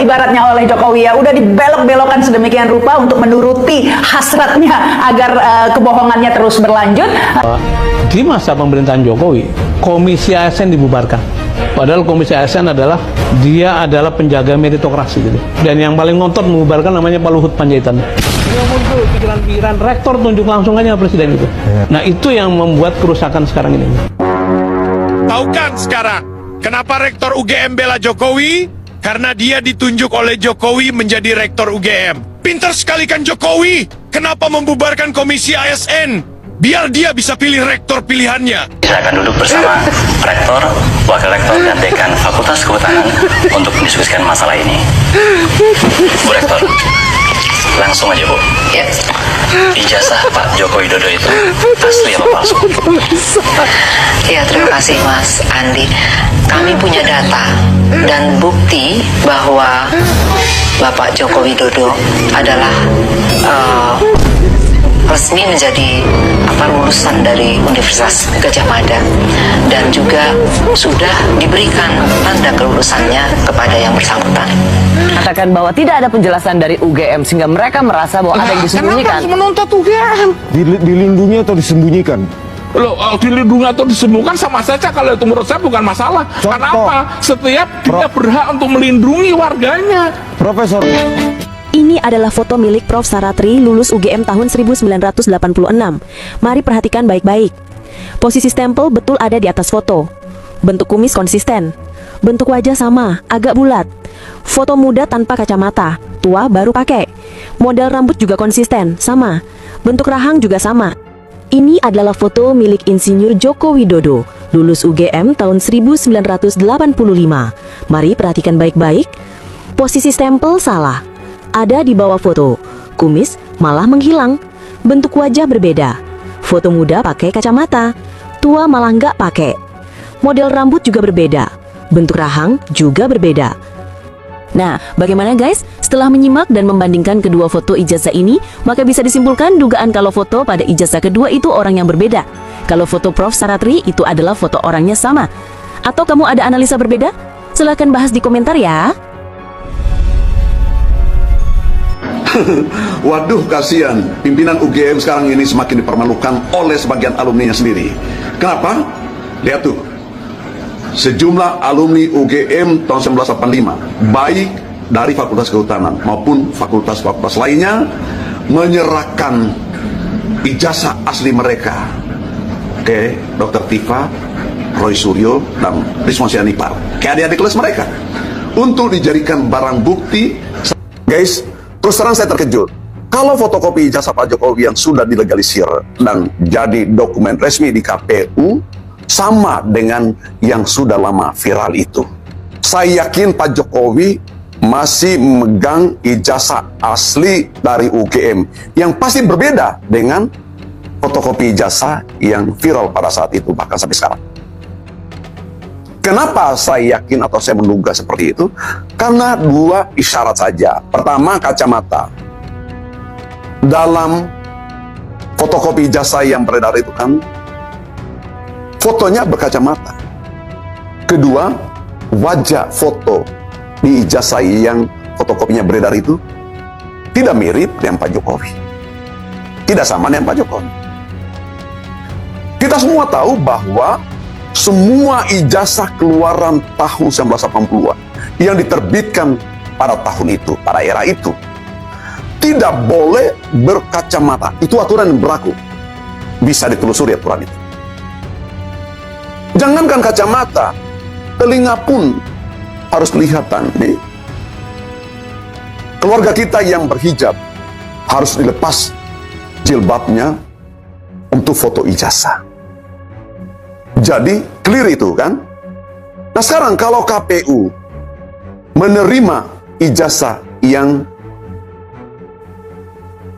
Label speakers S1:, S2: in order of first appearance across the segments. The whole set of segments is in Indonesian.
S1: ibaratnya oleh Jokowi ya, udah dibelok-belokkan sedemikian rupa untuk menuruti hasratnya agar kebohongannya terus berlanjut.
S2: Di masa pemerintahan Jokowi, Komisi ASN dibubarkan. Padahal Komisi ASN adalah penjaga meritokrasi gitu. Dan yang paling ngontot membubarkan namanya Pak Luhut Panjaitan. Dia muncul pikiran-pikiran rektor tunjuk langsung aja presiden itu. Nah itu yang membuat kerusakan sekarang ini.
S3: Tahu kan sekarang kenapa rektor UGM bela Jokowi? Karena dia ditunjuk oleh Jokowi menjadi rektor UGM. Pintar sekali kan Jokowi? Kenapa membubarkan Komisi ASN? Biar dia bisa pilih rektor pilihannya.
S4: Saya akan duduk bersama rektor, wakil rektor, dan dekan Fakultas Kehutanan untuk mendiskusikan masalah ini. Bu Rektor, langsung aja Bu. Ya. Ijazah Pak Joko Widodo itu asli apa palsu?
S5: Ya, terima kasih Mas Andi. Kami punya data dan bukti bahwa Bapak Joko Widodo adalah resmi menjadi lulusan dari Universitas Gadjah Mada dan juga sudah diberikan tanda kelulusannya kepada yang bersangkutan.
S6: Katakan bahwa tidak ada penjelasan dari UGM sehingga mereka merasa bahwa ada yang disembunyikan.
S3: Kenapa menuntut UGM?
S7: Dilindungi atau disembunyikan?
S8: Loh, dilindungi atau disembunyikan sama saja. Kalau itu menurut saya bukan masalah. Kenapa? Setiap dia berhak untuk melindungi warganya.
S7: Profesor,
S9: ini adalah foto milik Prof. Saratri lulus UGM tahun 1986. Mari perhatikan baik-baik. Posisi stempel betul ada di atas foto. Bentuk kumis konsisten. Bentuk wajah sama, agak bulat. Foto muda tanpa kacamata, tua baru pakai. Model rambut juga konsisten, sama. Bentuk rahang juga sama. Ini adalah foto milik Insinyur Joko Widodo, lulus UGM tahun 1985. Mari perhatikan baik-baik. Posisi stempel salah. Ada di bawah foto. Kumis malah menghilang. Bentuk wajah berbeda. Foto muda pakai kacamata. Tua malah nggak pakai. Model rambut juga berbeda. Bentuk rahang juga berbeda. Nah, bagaimana guys? Setelah menyimak dan membandingkan kedua foto ijazah ini, maka bisa disimpulkan dugaan kalau foto pada ijazah kedua itu orang yang berbeda. Kalau foto Prof. Saratri itu adalah foto orangnya sama. Atau kamu ada analisa berbeda? Silahkan bahas di komentar ya.
S10: Waduh, kasihan pimpinan UGM sekarang ini semakin dipermalukan oleh sebagian alumninya sendiri. Kenapa? Lihat tuh, sejumlah alumni UGM tahun 1985, baik dari Fakultas Kehutanan maupun fakultas-fakultas lainnya, menyerahkan ijazah asli mereka ke Dr. Tifa, Roy Suryo, dan Risma Sianipar, ke adik-adik kelas mereka, untuk dijadikan barang bukti. Guys, terus terang saya terkejut. Kalau fotokopi ijazah Pak Jokowi yang sudah dilegalisir dan jadi dokumen resmi di KPU sama dengan yang sudah lama viral itu, saya yakin Pak Jokowi masih memegang ijazah asli dari UGM yang pasti berbeda dengan fotokopi ijazah yang viral pada saat itu, bahkan sampai sekarang. Kenapa saya yakin atau saya menduga seperti itu? Karena dua isyarat saja. Pertama, kacamata. Dalam fotokopi ijazah yang beredar itu kan fotonya berkacamata. Kedua, wajah foto di ijazah yang fotokopinya beredar itu tidak mirip dengan Pak Jokowi. Tidak sama dengan Pak Jokowi. Kita semua tahu bahwa semua ijazah keluaran tahun 1980-an yang diterbitkan pada tahun itu, pada era itu, tidak boleh berkacamata. Itu aturan yang berlaku. Bisa ditelusuri aturan itu. Jangankan kacamata, telinga pun harus kelihatan. Nih. Keluarga kita yang berhijab harus dilepas jilbabnya untuk foto ijazah. Jadi clear itu kan. Nah sekarang kalau KPU menerima ijazah yang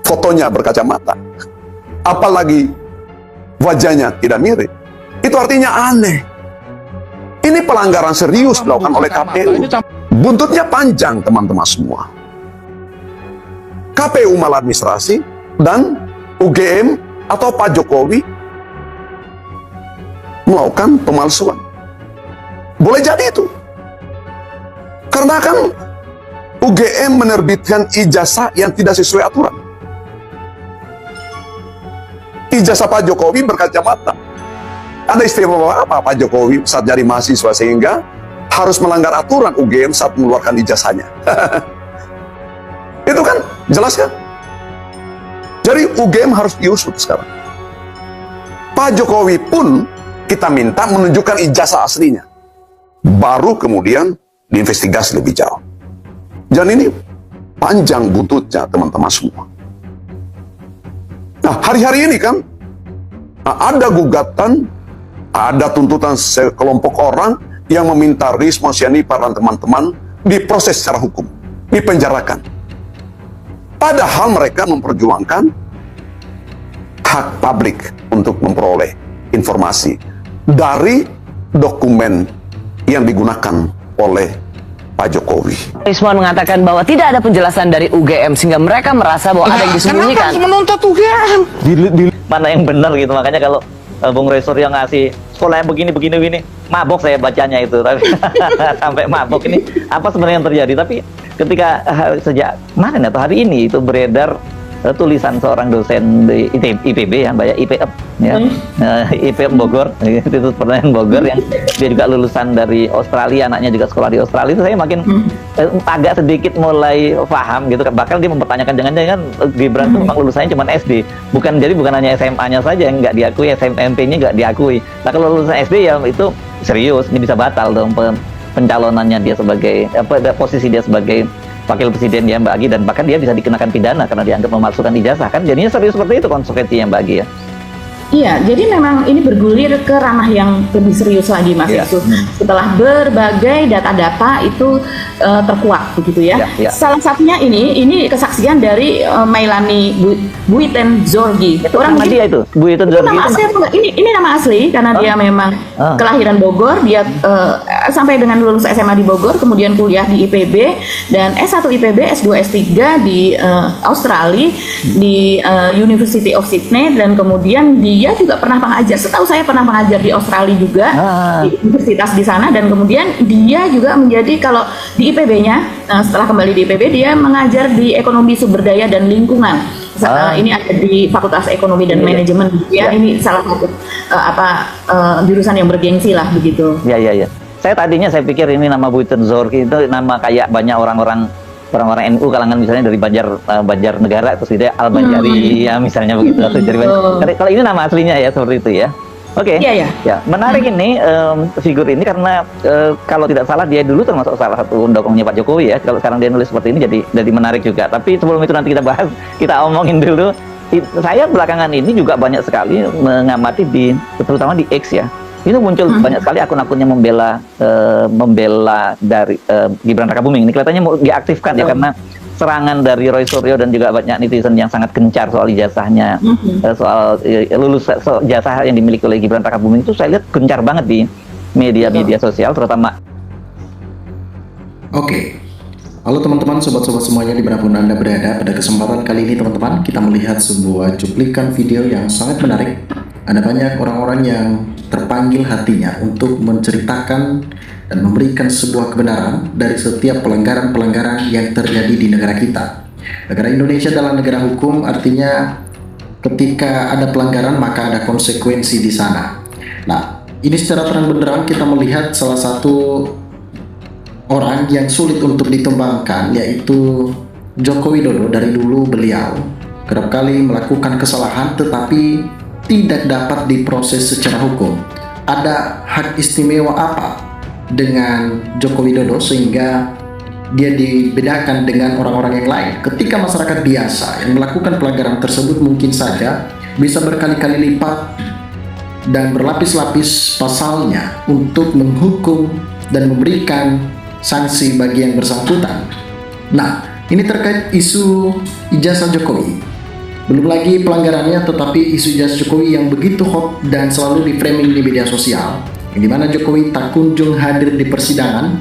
S10: fotonya berkacamata, apalagi wajahnya tidak mirip, itu artinya aneh. Ini pelanggaran serius dilakukan oleh KPU. Buntutnya panjang teman-teman semua. KPU maladministrasi dan UGM atau Pak Jokowi melakukan pemalsuan. Boleh jadi itu. Karena kan UGM menerbitkan ijazah yang tidak sesuai aturan. Ijazah Pak Jokowi berkacamata. Ada istimewa apa Pak Jokowi saat jadi mahasiswa sehingga harus melanggar aturan UGM saat mengeluarkan ijazahnya? Itu kan jelas kan? Jadi UGM harus diusut sekarang. Pak Jokowi pun kita minta menunjukkan ijazah aslinya. Baru kemudian diinvestigasi lebih jauh. Dan ini panjang buntutnya teman-teman semua. Nah, hari-hari ini kan ada gugatan, ada tuntutan sekelompok orang yang meminta Risma Sianipar dan teman-teman diproses secara hukum, dipenjarakan. Padahal mereka memperjuangkan hak publik untuk memperoleh informasi dari dokumen yang digunakan oleh Pak Jokowi.
S6: Rismon mengatakan bahwa tidak ada penjelasan dari UGM sehingga mereka merasa bahwa ada yang disembunyikan.
S8: Kenapa harus menuntut UGM?
S4: Mana yang benar gitu, makanya kalau Bung Roy Suryo ngasih sekolah yang begini, mabok saya bacanya itu, tapi sampai mabok ini apa sebenarnya yang terjadi. Tapi ketika sejak kemarin atau hari ini itu beredar tulisan seorang dosen di IPB ya, Mbak ya, IPF ya, IPF Bogor, Institut Pertanian Bogor, yang dia juga lulusan dari Australia, anaknya juga sekolah di Australia. Itu saya makin agak sedikit mulai paham gitu. Bahkan dia mempertanyakan jangan-jangan Gibran itu memang lulusannya cuma SD, bukan hanya SMA-nya saja yang nggak diakui, SMP-nya nggak diakui. Nah kalau lulusan SD ya itu serius, ini bisa batal dong pencalonannya dia sebagai posisi dia sebagai wakil presiden ya Mbak Agi, dan bahkan dia bisa dikenakan pidana karena dianggap memalsukan ijazah. Kan jadinya serius seperti itu konsekuensinya Mbak Agi ya.
S11: Iya, jadi memang ini bergulir ke ranah yang lebih serius lagi Mas Yusuf. Setelah berbagai data-data itu terkuak begitu ya. Salah satunya ini kesaksian dari Mailani Buiten Zorgi.
S4: Itu orang nama dia itu, Buiten Zorgi.
S11: Nama asli, ini nama asli karena dia memang kelahiran Bogor, dia sampai dengan lulus SMA di Bogor, kemudian kuliah di IPB dan S1 IPB, S2 S3 di Australia di University of Sydney, dan kemudian dia juga pernah mengajar. Setahu saya pernah mengajar di Australia juga di universitas di sana, dan kemudian dia juga menjadi, kalau di IPB-nya setelah kembali di IPB dia mengajar di ekonomi sumber daya dan lingkungan. Ini ada di Fakultas Ekonomi dan Manajemen ya. Ini salah satu jurusan yang bergengsi lah begitu.
S4: Iya. Saya pikir ini nama Buiten Zorgi itu nama kayak banyak orang-orang NU kalangan misalnya dari Banjarnegara, terus dia Al-Banjari ya misalnya begitu. Kalau ini nama aslinya ya seperti itu ya. Oke.
S11: Iya.
S4: Ya, menarik ini figur ini karena kalau tidak salah dia dulu termasuk salah satu pendukungnya Pak Jokowi ya. Kalau sekarang dia nulis seperti ini jadi menarik juga. Tapi sebelum itu nanti kita bahas, kita omongin dulu. Saya belakangan ini juga banyak sekali mengamati terutama di X ya. Itu muncul banyak sekali akun-akun yang membela dari Gibran Rakabuming. Ini kelihatannya mau diaktifkan ya, karena serangan dari Roy Suryo dan juga banyak netizen yang sangat gencar soal ijazahnya, soal lulus ijazah yang dimiliki oleh Gibran Rakabuming itu saya lihat gencar banget di media-media sosial terutama.
S12: Oke. Halo teman-teman, sobat-sobat semuanya dimanapun Anda berada. Pada kesempatan kali ini teman-teman, kita melihat sebuah cuplikan video yang sangat menarik. Ada banyak orang-orang yang terpanggil hatinya untuk menceritakan dan memberikan sebuah kebenaran dari setiap pelanggaran-pelanggaran yang terjadi di negara kita. Negara Indonesia adalah negara hukum, artinya ketika ada pelanggaran maka ada konsekuensi di sana. Nah, ini secara terang-benderang kita melihat salah satu orang yang sulit untuk ditumbangkan, yaitu Joko Widodo. Dari dulu beliau kerap kali melakukan kesalahan tetapi tidak dapat diproses secara hukum. Ada hak istimewa apa dengan Joko Widodo sehingga dia dibedakan dengan orang-orang yang lain? Ketika masyarakat biasa yang melakukan pelanggaran tersebut mungkin saja bisa berkali-kali lipat dan berlapis-lapis pasalnya untuk menghukum dan memberikan sanksi bagi yang bersangkutan. Nah, ini terkait isu ijazah Jokowi. Belum lagi pelanggarannya, tetapi isu ijazah Jokowi yang begitu hot dan selalu di framing di media sosial, yang dimana Jokowi tak kunjung hadir di persidangan.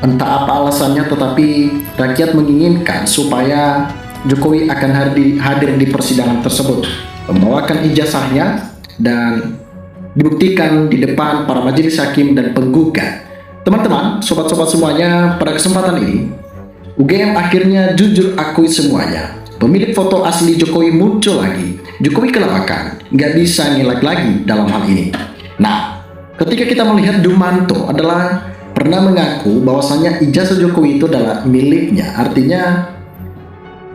S12: Entah apa alasannya, tetapi rakyat menginginkan supaya Jokowi akan hadir di persidangan tersebut, membawakan ijazahnya dan dibuktikan di depan para majelis hakim dan penggugat. Teman-teman, sobat-sobat semuanya, pada kesempatan ini UGM akhirnya jujur akui semuanya. Pemilik foto asli Jokowi muncul lagi. Jokowi kelabakan, nggak bisa ngelak lagi dalam hal ini. Nah, ketika kita melihat Dumanto adalah pernah mengaku bahwasannya ijazah Jokowi itu adalah miliknya, artinya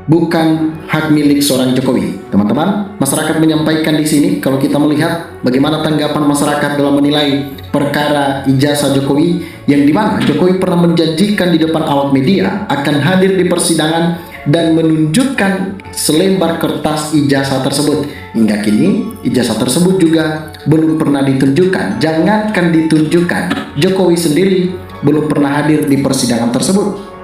S12: bukan hak milik seorang Jokowi. Teman-teman, masyarakat menyampaikan di sini kalau kita melihat bagaimana tanggapan masyarakat dalam menilai perkara ijazah Jokowi, yang dimana Jokowi pernah menjanjikan di depan awak media akan hadir di persidangan dan menunjukkan selembar kertas ijazah tersebut. Hingga kini ijazah tersebut juga belum pernah ditunjukkan. Jangankan ditunjukkan, Jokowi sendiri belum pernah hadir di persidangan tersebut.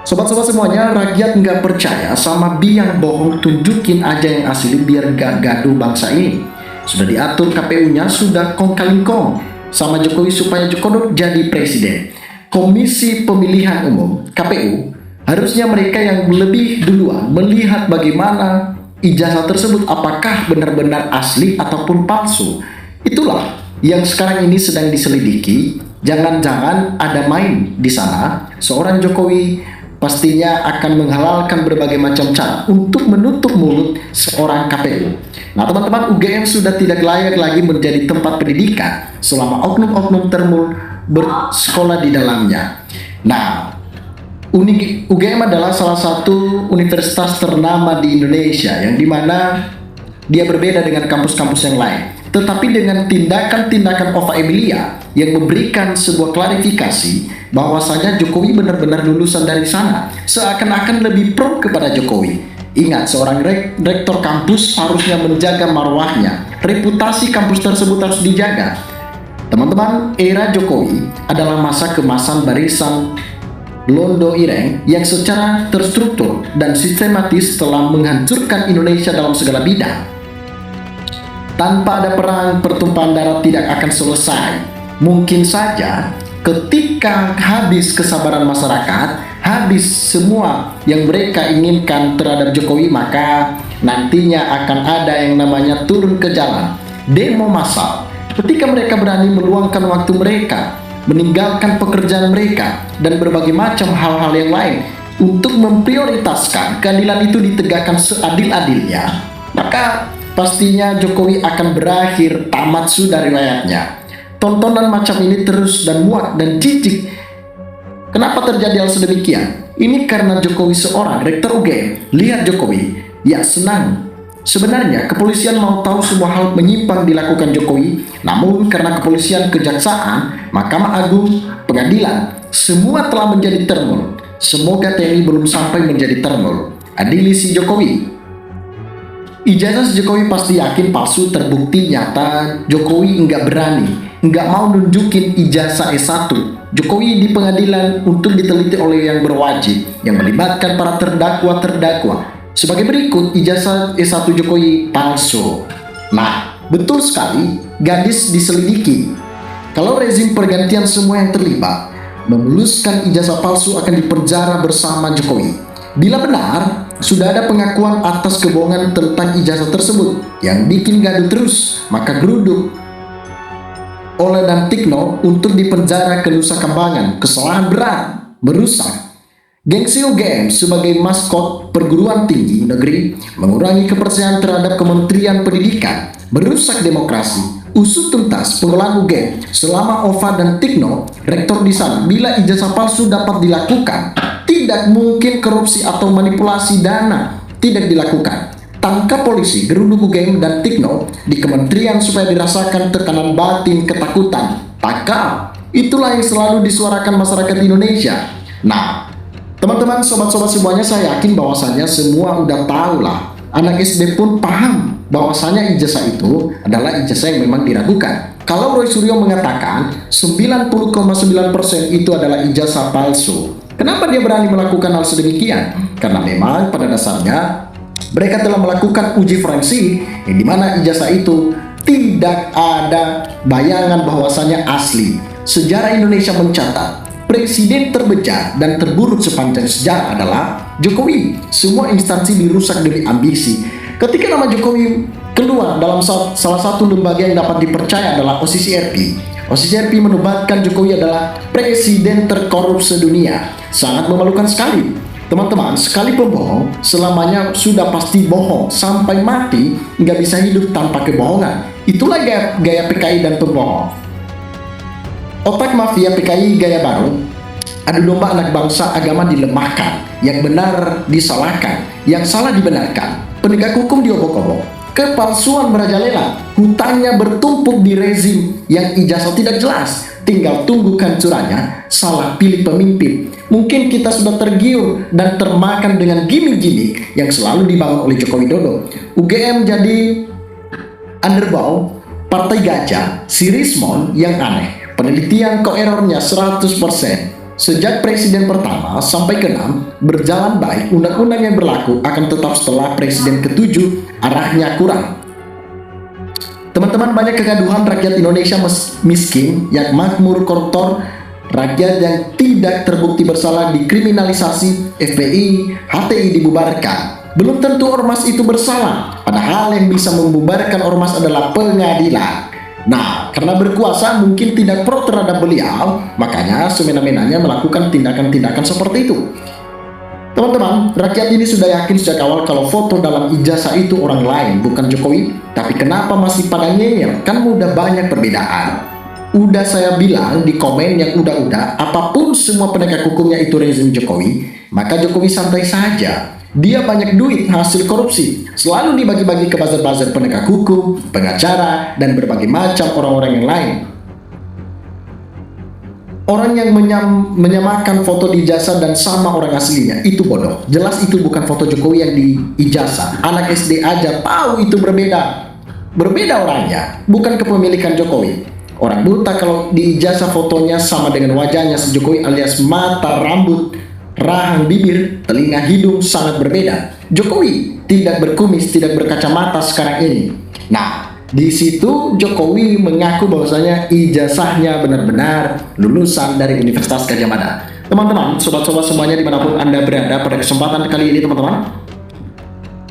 S12: Sobat-sobat semuanya, rakyat nggak percaya sama biang bohong, tunjukin aja yang asli biar gak gaduh bangsa ini. Sudah diatur KPU-nya, sudah kong-kali-kong sama Jokowi supaya Jokowi jadi presiden. Komisi Pemilihan Umum KPU harusnya mereka yang lebih duluan melihat bagaimana ijazah tersebut apakah benar-benar asli ataupun palsu. Itulah yang sekarang ini sedang diselidiki. Jangan-jangan ada main di sana. Seorang Jokowi pastinya akan menghalalkan berbagai macam cara untuk menutup mulut seorang KPU. Nah teman-teman, UGM sudah tidak layak lagi menjadi tempat pendidikan selama oknum-oknum termul bersekolah di dalamnya. Nah, UGM adalah salah satu universitas ternama di Indonesia yang dimana dia berbeda dengan kampus-kampus yang lain. Tetapi dengan tindakan-tindakan Ova Emilia yang memberikan sebuah klarifikasi bahwasanya Jokowi benar-benar lulusan dari sana, seakan-akan lebih pro kepada Jokowi. Ingat, seorang rektor kampus harusnya menjaga marwahnya. Reputasi kampus tersebut harus dijaga. Teman-teman, era Jokowi adalah masa kemasan barisan Londo Ireng yang secara terstruktur dan sistematis telah menghancurkan Indonesia dalam segala bidang. Tanpa ada perang, pertumpahan darah tidak akan selesai. Mungkin saja ketika habis kesabaran masyarakat, habis semua yang mereka inginkan terhadap Jokowi, maka nantinya akan ada yang namanya turun ke jalan, demo massal. Ketika mereka berani meluangkan waktu mereka, meninggalkan pekerjaan mereka, dan berbagai macam hal-hal yang lain untuk memprioritaskan keadilan itu ditegakkan seadil-adilnya, maka pastinya Jokowi akan berakhir tamat sudah riwayatnya. Tontonan macam ini terus dan muak dan jijik. Kenapa terjadi hal sedemikian? Ini karena Jokowi seorang rektor UGM. Lihat Jokowi, ya senang. Sebenarnya kepolisian mau tahu semua hal menyimpang dilakukan Jokowi, namun karena kepolisian, kejaksaan, Mahkamah Agung, pengadilan, semua telah menjadi termul. Semoga TNI belum sampai menjadi termul. Adili si Jokowi. Ijazah Jokowi pasti yakin palsu, terbukti nyata. Jokowi nggak berani, nggak mau nunjukin ijazah S1 Jokowi di pengadilan untuk diteliti oleh yang berwajib yang melibatkan para terdakwa. Sebagai berikut, ijazah S1 Jokowi palsu. Nah, betul sekali, gadis diselidiki. Kalau rezim pergantian semua yang terlibat memuluskan ijazah palsu akan dipenjara bersama Jokowi. Bila benar, sudah ada pengakuan atas kebohongan tentang ijazah tersebut yang bikin gaduh terus, maka geruduk oleh dan Tikno untuk dipenjara ke Nusa Kambangan. Kesalahan berat, merusak gengsi UGM sebagai maskot perguruan tinggi negeri, mengurangi kepercayaan terhadap Kementerian Pendidikan, merusak demokrasi. Usut tuntas pengelolaan UGM selama Ova dan Tikno rektor di sana. Bila ijazah palsu dapat dilakukan, tidak mungkin korupsi atau manipulasi dana tidak dilakukan. Tangkap polisi, geruduk UGM dan Tikno di kementerian supaya dirasakan tekanan batin, ketakutan. Tangkap. Itulah yang selalu disuarakan masyarakat Indonesia. Nah, teman-teman, sobat-sobat semuanya, saya yakin bahwasannya semua udah tahu lah. Anak SD pun paham bahwasanya ijazah itu adalah ijazah yang memang diragukan. Kalau Roy Suryo mengatakan 90,9% itu adalah ijazah palsu, kenapa dia berani melakukan hal sedemikian? Karena memang pada dasarnya mereka telah melakukan uji forensik yang dimana ijazah itu tidak ada bayangan bahwasanya asli. Sejarah Indonesia mencatat presiden terbejat dan terburuk sepanjang sejarah adalah Jokowi. Semua instansi dirusak demi ambisi. Ketika nama Jokowi keluar dalam salah satu lembaga yang dapat dipercaya adalah OCCRP. OCCRP menobatkan Jokowi adalah presiden terkorup sedunia. Sangat memalukan sekali. Teman-teman, sekali pembohong, selamanya sudah pasti bohong. Sampai mati, nggak bisa hidup tanpa kebohongan. Itulah gaya PKI dan pembohong. Otak mafia PKI gaya baru, adu domba anak bangsa, agama dilemahkan, yang benar disalahkan, yang salah dibenarkan, penegak hukum diobok-obok. Kepalsuan merajalela, hutangnya bertumpuk di rezim yang ijazah tidak jelas, tinggal tunggu kancurannya, salah pilih pemimpin. Mungkin kita sudah tergiur dan termakan dengan gimmick-gimmick yang selalu dibangun oleh Joko Widodo. UGM jadi underbow, partai gajah, si Rismon yang aneh, penelitian kok errornya 100%. Sejak presiden pertama sampai ke-6 berjalan baik, undang-undang yang berlaku akan tetap setelah presiden ke-7 arahnya kurang. Teman-teman, banyak kegaduhan rakyat Indonesia miskin yang makmur koruptor, rakyat yang tidak terbukti bersalah dikriminalisasi, FPI, HTI dibubarkan. Belum tentu ormas itu bersalah, padahal yang bisa membubarkan ormas adalah pengadilan. Nah, karena berkuasa mungkin tidak pro terhadap beliau, makanya semena-menanya melakukan tindakan-tindakan seperti itu. Teman-teman, rakyat ini sudah yakin sejak awal kalau foto dalam ijazah itu orang lain, bukan Jokowi. Tapi kenapa masih pada ngeyel? Kan udah banyak perbedaan. Udah saya bilang di komen yang udah-udah, apapun semua penegak hukumnya itu rezim Jokowi, maka Jokowi santai saja. Dia banyak duit hasil korupsi, selalu dibagi-bagi ke buzzer-buzzer penegak hukum, pengacara, dan berbagai macam orang-orang yang lain. Orang yang menyamakan foto di ijazah dan sama orang aslinya, itu bodoh. Jelas itu bukan foto Jokowi yang di ijazah. Anak SD aja tahu itu berbeda. Berbeda orangnya, bukan kepemilikan Jokowi. Orang buta kalau di ijazah fotonya sama dengan wajahnya si Jokowi alias mata, rambut, rahang, bibir, telinga, hidung sangat berbeda. Jokowi tidak berkumis, tidak berkacamata sekarang ini. Nah, di situ Jokowi mengaku bahwasanya ijazahnya benar-benar lulusan dari Universitas Gadjah Mada. Teman-teman, sobat-sobat semuanya dimanapun Anda berada pada kesempatan kali ini teman-teman,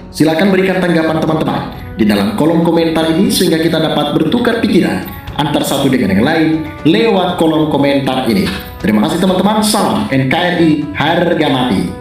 S12: silakan berikan tanggapan teman-teman di dalam kolom komentar ini sehingga kita dapat bertukar pikiran antar satu dengan yang lain lewat kolom komentar ini. Terima kasih teman-teman, salam NKRI harga mati.